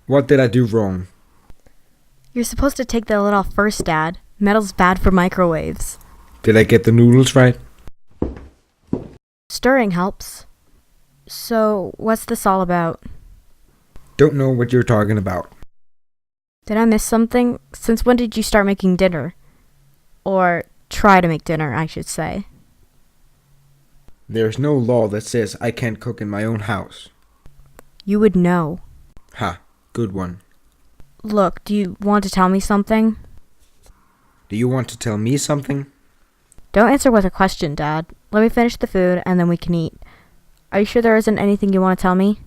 What did I do wrong? You're supposed to take the lid off first, Dad. Metal's bad for microwaves. Did I get the noodles right? Stirring helps. So, what's this all about? Don't know what you're talking about. Did I miss something? Since when did you start making dinner? Or try to make dinner, I should say. There's no law that says I can't cook in my own house. You would know. Ha, good one. Look, do you want to tell me something? Do you want to tell me something? Don't answer with a question, Dad. Let me finish the food and then we can eat. Are you sure there isn't anything you want to tell me?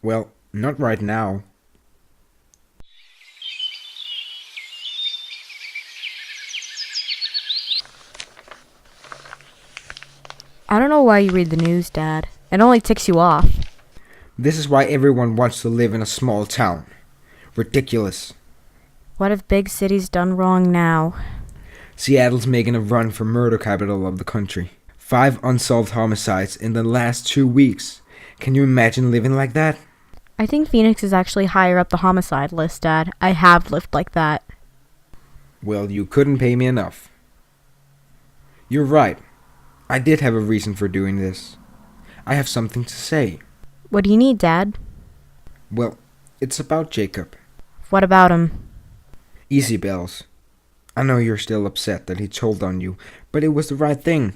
Well, not right now. I don't know why you read the news, Dad. It only ticks you off. This is why everyone wants to live in a small town. Ridiculous. What have big cities done wrong now? Seattle's making a run for murder capital of the country. 5 unsolved homicides in the last 2 weeks. Can you imagine living like that? I think Phoenix is actually higher up the homicide list, Dad. I have lived like that. Well, you couldn't pay me enough. You're right. I did have a reason for doing this. I have something to say. What do you need, Dad? Well, it's about Jacob. What about him? Easy, Bells. I know you're still upset that he told on you, but it was the right thing.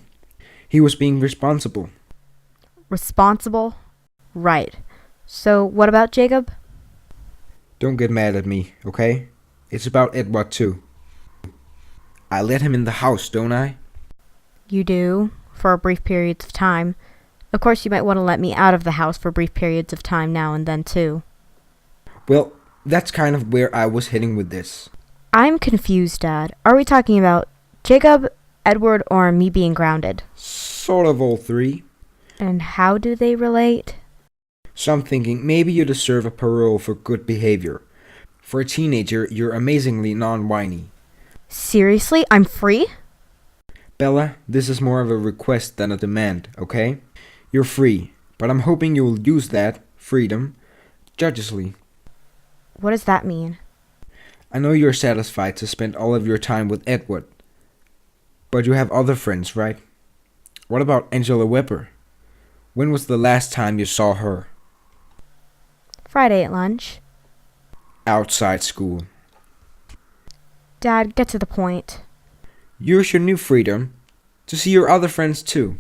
He was being responsible. Responsible? Right. So, what about Jacob? Don't get mad at me, okay? It's about Edward too. I let him in the house, don't I? You do, for brief periods of time. Of course, you might want to let me out of the house for brief periods of time now and then, too. Well, that's kind of where I was heading with this. I'm confused, Dad. Are we talking about Jacob, Edward, or me being grounded? Sort of all three. And how do they relate? So I'm thinking maybe you deserve a parole for good behavior. For a teenager, you're amazingly non-whiny. Seriously? I'm free? Bella, this is more of a request than a demand, okay? You're free, but I'm hoping you'll use that freedom judiciously. What does that mean? I know you're satisfied to spend all of your time with Edward, but you have other friends, right? What about Angela Weber? When was the last time you saw her? Friday at lunch. Outside school. Dad, get to the point. Use your new freedom to see your other friends too.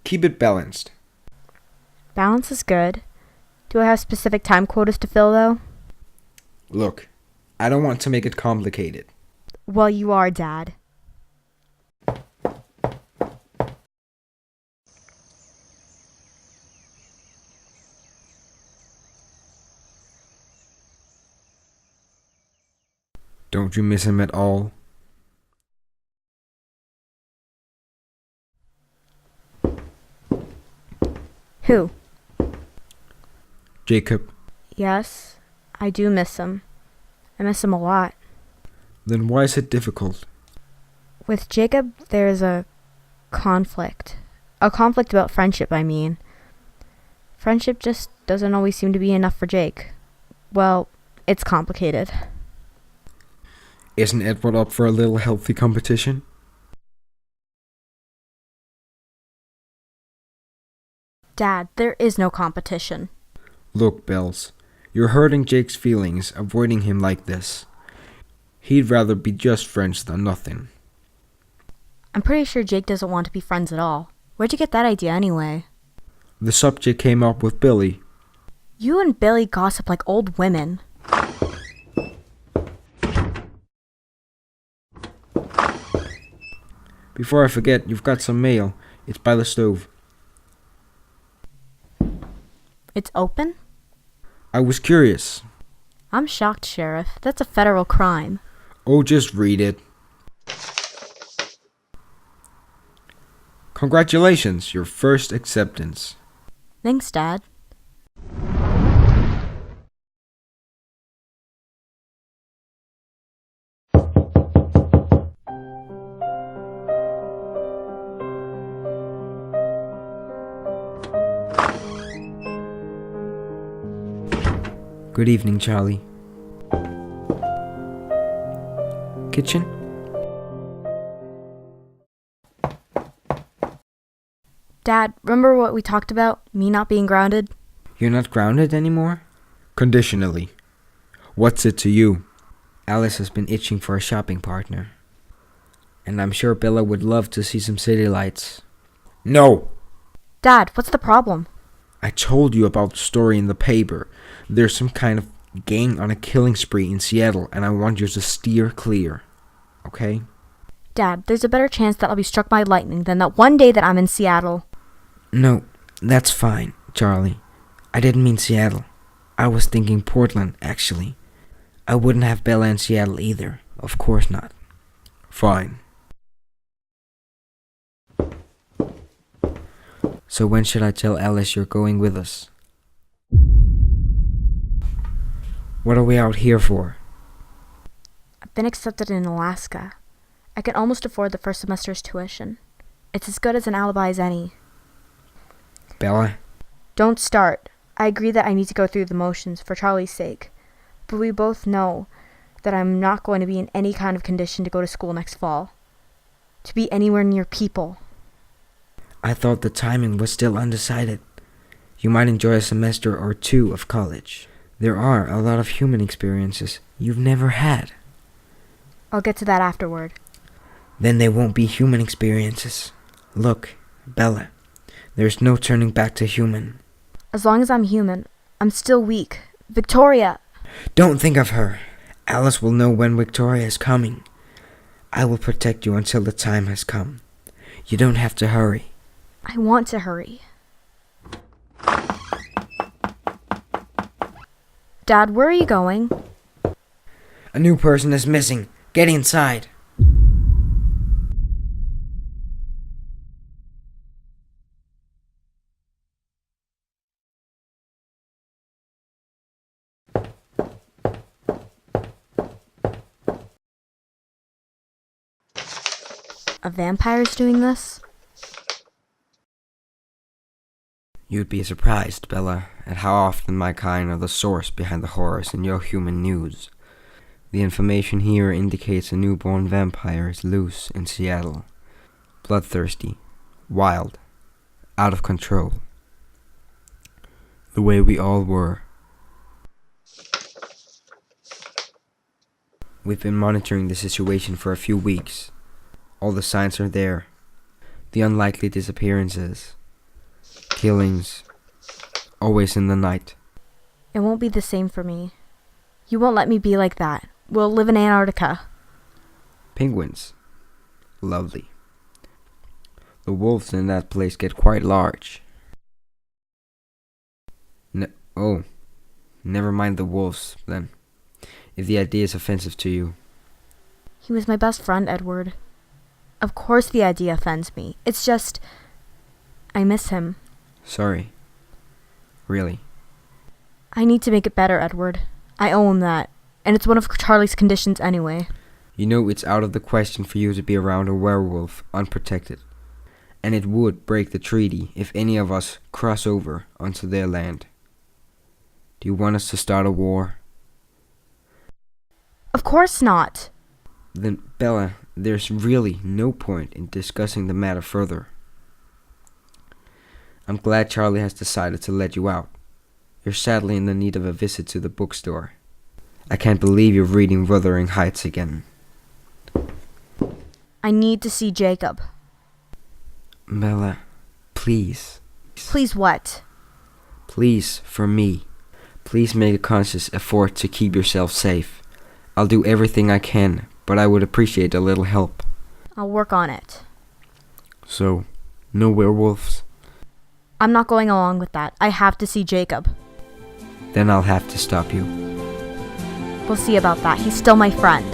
Keep it balanced. Balance is good. Do I have specific time quotas to fill, though? Look, I don't want to make it complicated. Well, you are, Dad. Don't you miss him at all? Who? Jacob. Yes, I do miss him. I miss him a lot. Then why is it difficult? With Jacob, there's a Conflict. A conflict about friendship, I mean. Friendship just doesn't always seem to be enough for Jake. Well, it's complicated. Isn't Edward up for a little healthy competition? Dad, there is no competition. Look, Bells, you're hurting Jake's feelings, avoiding him like this. He'd rather be just friends than nothing. I'm pretty sure Jake doesn't want to be friends at all. Where'd you get that idea anyway? The subject came up with Billy. You and Billy gossip like old women. Before I forget, you've got some mail. It's by the stove. It's open? I was curious. I'm shocked, Sheriff. That's a federal crime. Oh, just read it. Congratulations, your first acceptance. Thanks, Dad. Good evening, Charlie. Kitchen? Dad, remember what we talked about? Me not being grounded? You're not grounded anymore? Conditionally. What's it to you? Alice has been itching for a shopping partner. And I'm sure Bella would love to see some city lights. No! Dad, what's the problem? I told you about the story in the paper. There's some kind of gang on a killing spree in Seattle, and I want you to steer clear. Okay? Dad, there's a better chance that I'll be struck by lightning than that one day that I'm in Seattle. No, that's fine, Charlie. I didn't mean Seattle. I was thinking Portland, actually. I wouldn't have Bella in Seattle either. Of course not. Fine. So when should I tell Alice you're going with us? What are we out here for? I've been accepted in Alaska. I can almost afford the first semester's tuition. It's as good as an alibi as any. Bella? Don't start. I agree that I need to go through the motions for Charlie's sake. But we both know that I'm not going to be in any kind of condition to go to school next fall. To be anywhere near people. I thought the timing was still undecided. You might enjoy a semester or two of college. There are a lot of human experiences you've never had. I'll get to that afterward. Then they won't be human experiences. Look, Bella, there's no turning back to human. As long as I'm human, I'm still weak. Victoria! Don't think of her. Alice will know when Victoria is coming. I will protect you until the time has come. You don't have to hurry. I want to hurry. Dad, where are you going? A new person is missing. Get inside. A vampire's doing this? You'd be surprised, Bella, at how often my kind are the source behind the horrors in your human news. The information here indicates a newborn vampire is loose in Seattle. Bloodthirsty, wild, out of control. The way we all were. We've been monitoring the situation for a few weeks. All the signs are there. The unlikely disappearances. Killings. Always in the night. It won't be the same for me. You won't let me be like that. We'll live in Antarctica. Penguins. Lovely. The wolves in that place get quite large. Never mind the wolves, then. If the idea is offensive to you. He was my best friend, Edward. Of course the idea offends me. It's just... I miss him. Sorry. Really. I need to make it better, Edward. I owe him that. And it's one of Charlie's conditions anyway. You know it's out of the question for you to be around a werewolf unprotected. and it would break the treaty if any of us cross over onto their land. Do you want us to start a war? Of course not. Then, Bella, there's really no point in discussing the matter further. I'm glad Charlie has decided to let you out. You're sadly in the need of a visit to the bookstore. I can't believe you're reading Wuthering Heights again. I need to see Jacob. Bella, please. Please what? Please, for me. Please make a conscious effort to keep yourself safe. I'll do everything I can, but I would appreciate a little help. I'll work on it. So, no werewolves? I'm not going along with that. I have to see Jacob. Then I'll have to stop you. We'll see about that. He's still my friend.